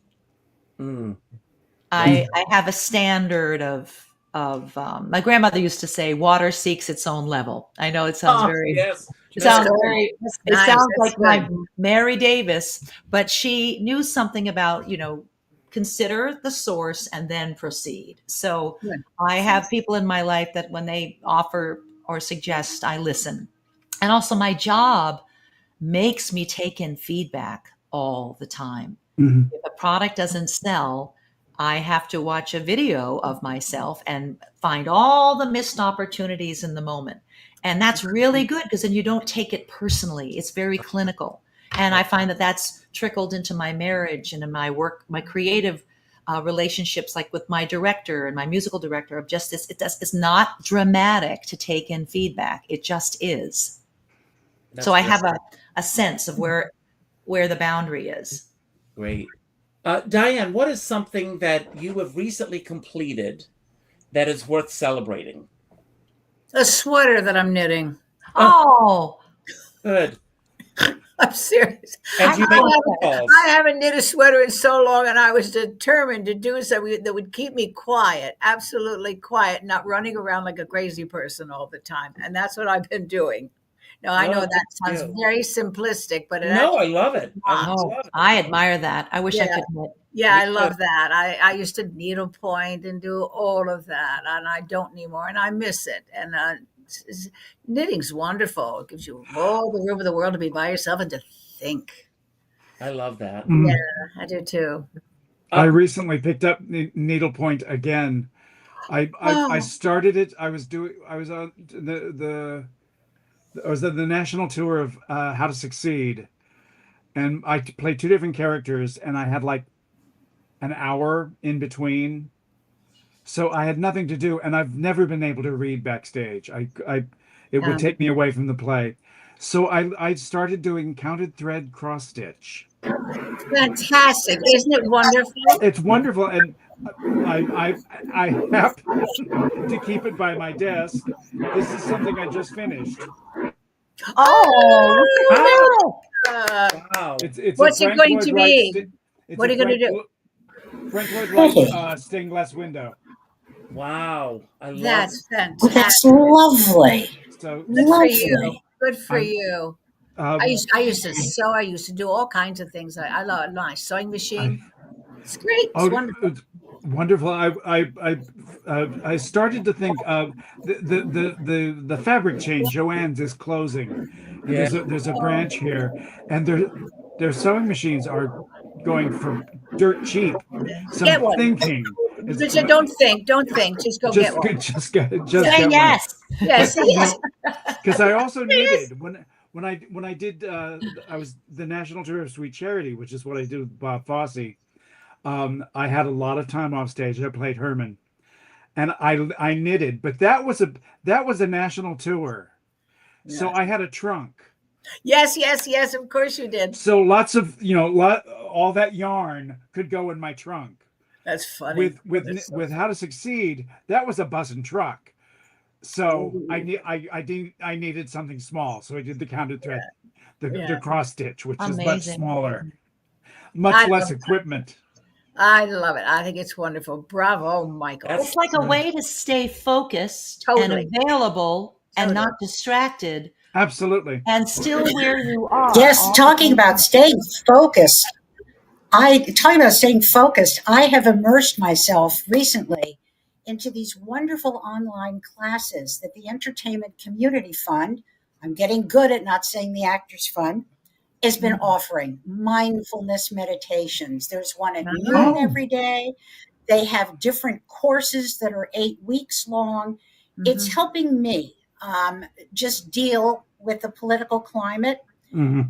I have a standard of my grandmother used to say, "Water seeks its own level." I know it sounds Yes. it sounds good. very, That's it nice. sounds That's like my good. Mary Davis, but she knew something about, consider the source and then proceed. So Good. I have people in my life that when they offer or suggest, I listen. And also my job makes me take in feedback all the time. Mhm. If a product doesn't sell, I have to watch a video of myself and find all the missed opportunities in the moment. And that's really good because then you don't take it personally. It's very clinical. And I find that that's trickled into my marriage and in my work, my creative relationships, like with my director and my musical director of just this. It's not dramatic to take in feedback. It just is. So I have a sense of where the boundary is. Great. Diane, what is something that you have recently completed that is worth celebrating? A sweater that I'm knitting. Oh, Good. I'm serious. And you make calls. I haven't knit a sweater in so long, and I was determined to do something that would keep me quiet, absolutely quiet, not running around like a crazy person all the time. And that's what I've been doing. Now, I know that sounds very simplistic, but No, I love it. I oh, love it. I admire that. I wish I Yeah. could knit. yeah, I Me love too. that. I used to needlepoint and do all of that, and I don't anymore, and I miss it. And knitting's wonderful. It gives you all the room in the world to be by yourself and to think. I love that. Yeah, I do too. I recently picked up needlepoint again. I Oh. started it. I was on I was on the national tour of How to Succeed, and I played 2 different characters, and I had like an hour in between, so I had nothing to do, and I've never been able to read backstage. It would take me away from the play, so I started doing counted thread cross stitch. Fantastic. Isn't it wonderful? It's wonderful, and I happen to keep it by my desk. This is something I just finished. Oh, Wow. It's What's a it Frank going Lloyd to Wright be? What are you going to do? Frank Lloyd Wright stained glass window. Wow. I love That's it. fantastic. That's lovely. So Good for you. Lovely. Good for you. um, I used to sew. I used to do all kinds of things. I love a nice sewing machine. It's great. It's wonderful. it's wonderful. I started to think the fabric chain Joann's is closing. And Yeah. there's a branch here, and their sewing machines are going for dirt cheap. So Get I'm one. thinking, Richard, don't think. Just go get one. just get say one. yes. Yes, yes. Because I also knitted when I did I was the national tour of Sweet Charity, which is what I did with Bob Fosse. I had a lot of time off stage. I played Herman, and I knitted, but that was a national tour, so I had a trunk. Yes. Of course you did. So lots of all that yarn could go in my trunk. That's funny. With How to Succeed, that was a bus and truck. So Ooh. I needed something small. So I did the counted thread, the Yeah. cross stitch, which is much Amazing. smaller, I much less love equipment. I love it. I think it's wonderful. Bravo, Michael. That's- It's like a way to stay focused Totally. and available and Totally. not distracted Absolutely. and still where you are. Yes, all talking the about time. staying focused. I have immersed myself recently into these wonderful online classes that the Entertainment Community Fund, I'm getting good at not saying the Actors Fund, has been offering mindfulness meditations. There's one at noon Oh. every day. They have different courses that are 8 weeks long. It's helping me just deal with the political climate,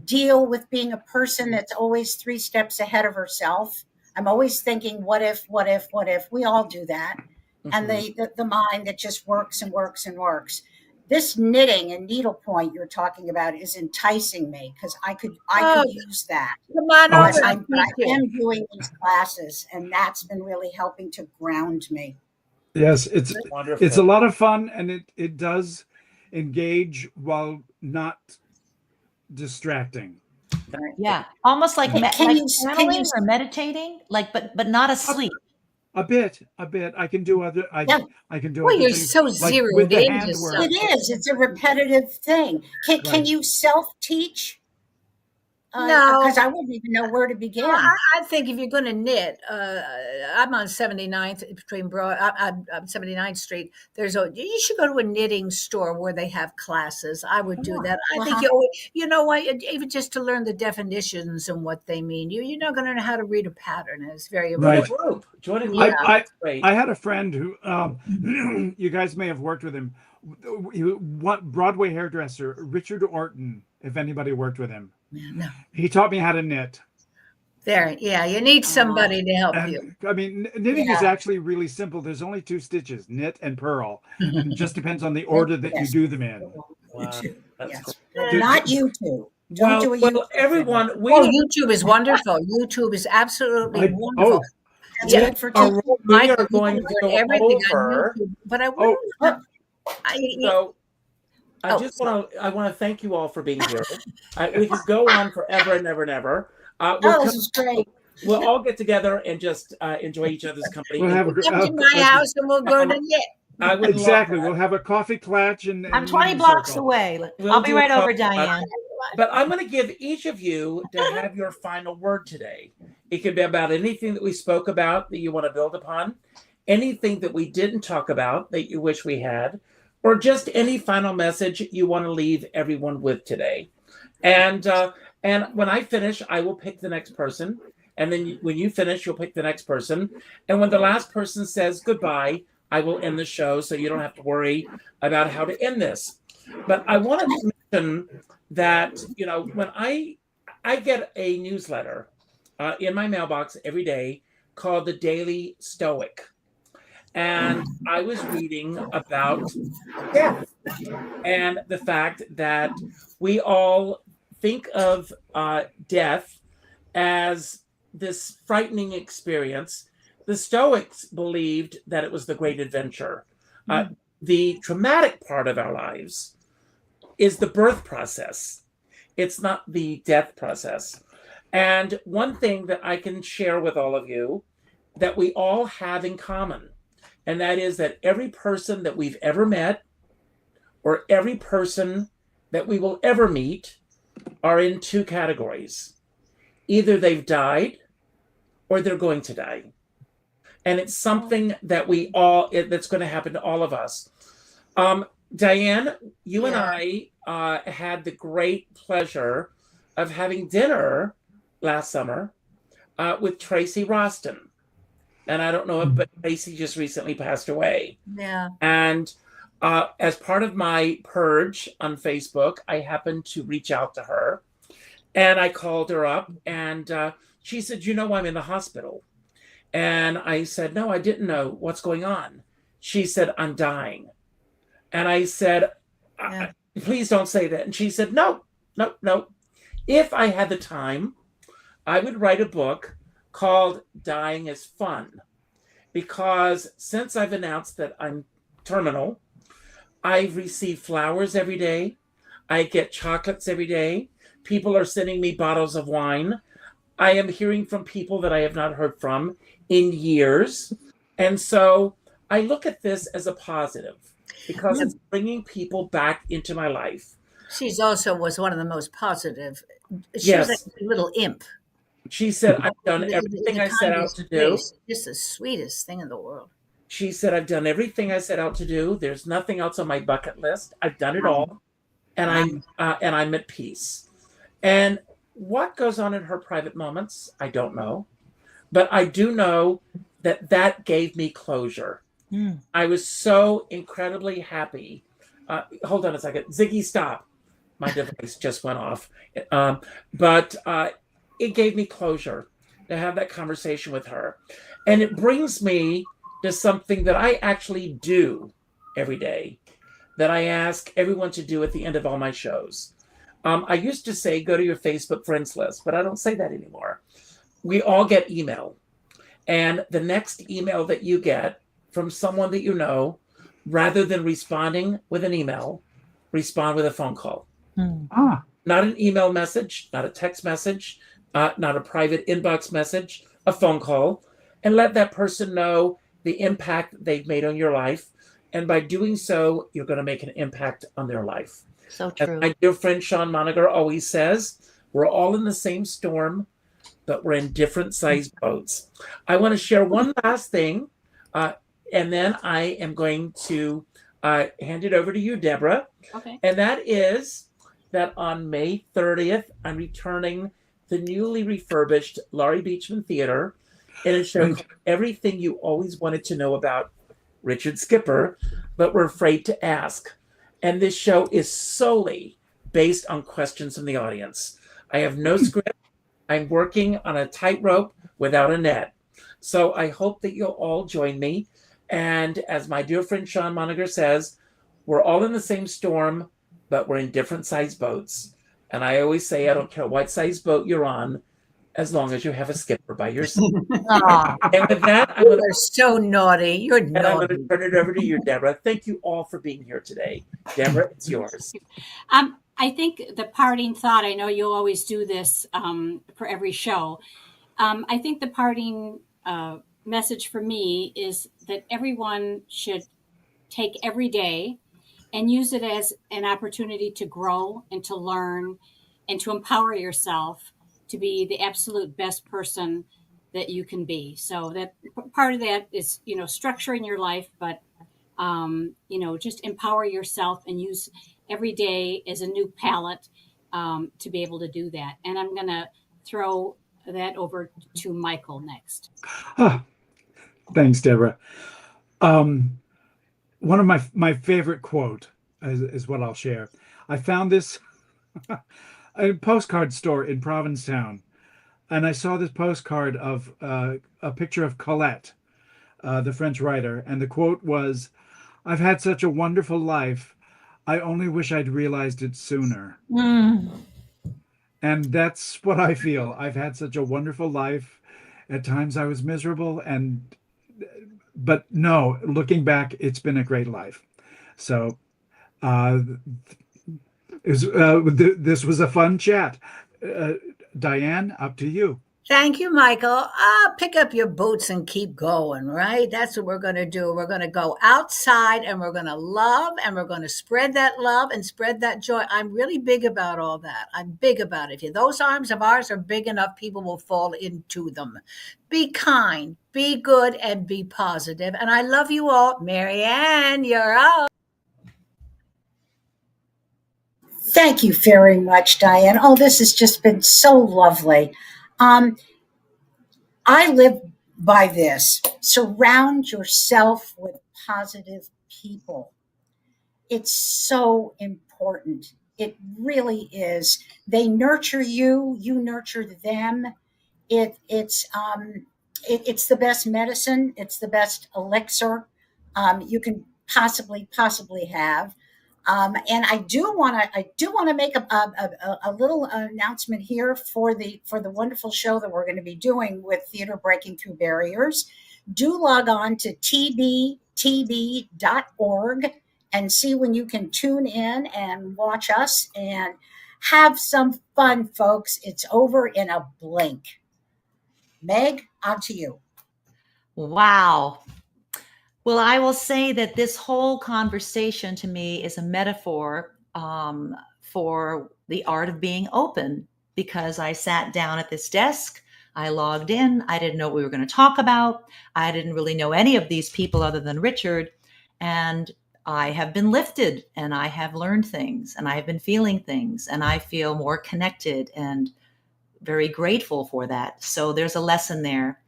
deal with being a person that's always 3 steps ahead of herself. I'm always thinking, what if, what if, what if? We all do that. And the mind that just works and works and works. This knitting and needlepoint you're talking about is enticing me because I could use that. Come on Oh, over. it's- and But I teach you. am doing these classes, and that's been really helping to ground me. Yes, it's wonderful. a lot of fun, and it does engage while not distracting. Yeah, almost like Can like you- channeling or meditating, like but not asleep. A bit. I can do other. I can do Well, other you're things, so like zeroed with the into hand work. It is. It's a repetitive thing. Can Right. you self-teach? No. Because I wouldn't even know where to begin. I think if you're going to knit, I'm on 79th between I'm 79th Street. You should go to a knitting store where they have classes. I would do that. I think you know what, even just to learn the definitions and what they mean. You're not going to know how to read a pattern. And it's very Join a Right. group. Join a group. Yeah. That's great. I had a friend who, you guys may have worked with him. Broadway hairdresser Richard Orton. If anybody worked with him, No. he taught me how to knit. There, yeah, you need somebody to help you. And I mean, knitting is Yeah. actually really simple. There's only 2 stitches, knit and purl. And it just depends on the order that you Yes. do them in. Wow. That's Yes. great. Not YouTube. Don't do a Well, YouTube. everyone, we Oh, YouTube is wonderful. YouTube is absolutely I- wonderful. That's Yeah. good for are, teaching. we Michael, are going you to can go learn everything on over. YouTube, but I Oh. wouldn't. So I Oh. just want to thank you all for being here. We could go on forever and ever and ever. This is great. We'll all get together and just enjoy each other's company. We'll have a Come to my house and we'll go to knit. I would exactly. love We'll that. have a coffee clutch and I'm 20 knitting blocks circle. away. We'll I'll be do right a over, couple- Diane. But I'm going to give each of you to have your final word today. It could be about anything that we spoke about that you want to build upon, anything that we didn't talk about that you wish we had, or just any final message you want to leave everyone with today. And when I finish, I will pick the next person. And then when you finish, you'll pick the next person. And when the last person says goodbye, I will end the show so you don't have to worry about how to end this. But I wanted to mention that, when I get a newsletter in my mailbox every day called the Daily Stoic. And I was reading about death and the fact that we all think of death as this frightening experience. The Stoics believed that it was the great adventure. The traumatic part of our lives is the birth process. It's not the death process. And one thing that I can share with all of you that we all have in common, and that is that every person that we've ever met or every person that we will ever meet are in 2 categories. Either they've died or they're going to die. And it's something that that's going to happen to all of us. Diane, you and I had the great pleasure of having dinner last summer with Tracy Roston. And I don't know, but Tracy just recently passed away. Yeah. And as part of my purge on Facebook, I happened to reach out to her. And I called her up and she said, I'm in the hospital. And I said, no, I didn't know. What's going on? She said, I'm dying. And I said, please don't say that. And she said, no. If I had the time, I would write a book called Dying is Fun. Because since I've announced that I'm terminal, I receive flowers every day. I get chocolates every day. People are sending me bottles of wine. I am hearing from people that I have not heard from in years. And so I look at this as a positive because it's bringing people back into my life. She's also was one of the most positive. She was like Yes. a little imp. She said, I've done The everything I set out kindest to do. face, just the sweetest thing in the world. She said, I've done everything I set out to do. There's nothing else on my bucket list. I've done it all. And I'm at peace. And what goes on in her private moments, I don't know. But I do know that that gave me closure. I was so incredibly happy. Hold on a second. Ziggy, stop. My device just went off. But it gave me closure to have that conversation with her. And it brings me to something that I actually do every day, that I ask everyone to do at the end of all my shows. I used to say, go to your Facebook friends list, but I don't say that anymore. We all get email. And the next email that you get from someone that you know, rather than responding with an email, respond with a phone call. Not an email message, not a text message, not a private inbox message, a phone call, and let that person know the impact they've made on your life. And by doing so, you're going to make an impact on their life. So true. As my dear friend Sean Moniger always says, we're all in the same storm, but we're in different sized boats. I want to share one last thing, and then I am going to hand it over to you, Deborah. Okay. And that is that on May 30th, I'm returning the newly refurbished Laurie Beechman Theater in a show called Everything You Always Wanted to Know About Richard Skipper, but were afraid to ask. And this show is solely based on questions from the audience. I have no script. I'm working on a tightrope without a net. So I hope that you'll all join me. And as my dear friend Sean Moniger says, we're all in the same storm, but we're in different sized boats. And I always say, I don't care what size boat you're on, as long as you have a skipper by your side. And with that, You're so naughty. You're I'm going naughty. to turn it over to you, Deborah. Thank you all for being here today. Deborah, it's yours. I think the parting thought, I know you always do this for every show. I think the parting message for me is that everyone should take every day and use it as an opportunity to grow and to learn and to empower yourself to be the absolute best person that you can be. So that part of that is, structuring your life, but, just empower yourself and use every day as a new palette to be able to do that. And I'm going to throw that over to Michael next. Thanks, Deborah. One of my favorite quote is what I'll share. I found this a postcard store in Provincetown, and I saw this postcard of a picture of Colette, the French writer, and the quote was, "I've had such a wonderful life. I only wish I'd realized it sooner." And that's what I feel. I've had such a wonderful life. At times I was miserable, but no, looking back, it's been a great life. So this was a fun chat. Diane, up to you. Thank you, Michael. Pick up your boots and keep going, right? That's what we're going to do. We're going to go outside and we're going to love and we're going to spread that love and spread that joy. I'm really big about all that. I'm big about it. If those arms of ours are big enough, people will fall into them. Be kind, be good, and be positive. And I love you all. Marianne, you're out. Thank you very much, Diane. Oh, this has just been so lovely. I live by this. Surround yourself with positive people. It's so important. It really is. They nurture you, you nurture them. It's the best medicine. It's the best elixir you can possibly have. And I do want to make a little announcement here for the wonderful show that we're going to be doing with Theater Breaking Through Barriers. Do log on to tbtb.org and see when you can tune in and watch us and have some fun, folks. It's over in a blink. Meg, on to you. Wow. Well, I will say that this whole conversation to me is a metaphor for the art of being open, because I sat down at this desk, I logged in, I didn't know what we were going to talk about. I didn't really know any of these people other than Richard. And I have been lifted, and I have learned things, and I have been feeling things, and I feel more connected and very grateful for that. So there's a lesson there.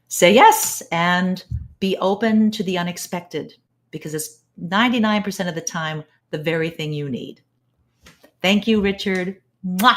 Say yes and be open to the unexpected, because it's 99% of the time the very thing you need. Thank you, Richard. Mwah!